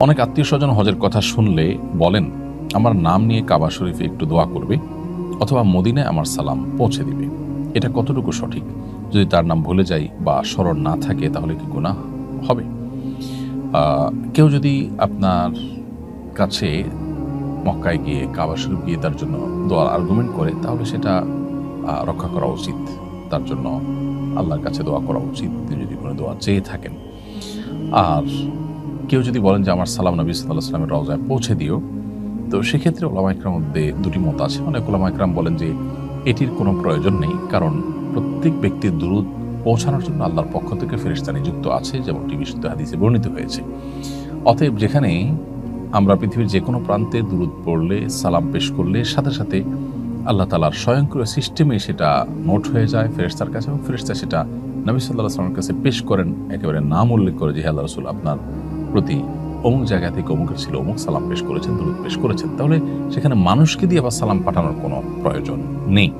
অনেক আত্মীয়-স্বজন হজের কথা শুনলে বলেন, আমার নাম নিয়ে কাবা শরীফে একটু দোয়া করবে অথবা মদিনায় আমার সালাম পৌঁছে দিবে। এটা কতটুকু সঠিক? যদি তার নাম ভুলে যাই বা স্মরণ না থাকে তাহলে কি গুনাহ হবে? কেউ যদি আপনার কাছে মক্কায় গিয়ে কাবা শরীফ গিয়ে তার জন্য দোয়ার আর্গুমেন্ট করে তাহলে সেটা রক্ষা করা উচিত। তার জন্য আল্লাহর কাছে দোয়া করা উচিত তিনি যদি কোনো দোয়া চেয়ে থাকেন। আর কেউ যদি বলেন যে আমার সালাম নবী সাল্লাল্লাহু আলাইহি ওয়াসাল্লামের রওজায় পৌঁছে দিও, তো সেক্ষেত্রে ওলামা ইকরামের মধ্যে দুটি মত আছে। অনেক ওলামা ইকরাম বলেন যে এটির কোনো প্রয়োজন নেই, কারণ প্রত্যেক ব্যক্তির দুরূদ পৌঁছানোর জন্য আল্লাহর পক্ষ থেকে ফেরেশতা নিযুক্ত আছে, যেমনটি বিশুদ্ধ হাদিসে বর্ণিত হয়েছে। অতএব যেখানে আমরা পৃথিবীর যে কোনো প্রান্তে দুরূদ পড়লে, সালাম পেশ করলে সাথে সাথে আল্লাহ তাআলার স্বয়ংক্রিয় সিস্টেমে সেটা নোট হয়ে যায় ফেরেশতার কাছে এবং ফেরেশতা সেটা নবী সাল্লাল্লাহু আলাইহি ওয়াসাল্লামের কাছে পেশ করেন, একেবারে নাম উল্লেখ করে যে হে আল্লাহর রাসূল, আপনার প্রতি অমুক জায়গা থেকে অমুকের ছিল, অমুক সালাম পেশ করেছেন, দুরূদ পেশ করেছেন। তাহলে সেখানে মানুষকে দিয়ে আবার সালাম পাঠানোর কোনো প্রয়োজন নেই।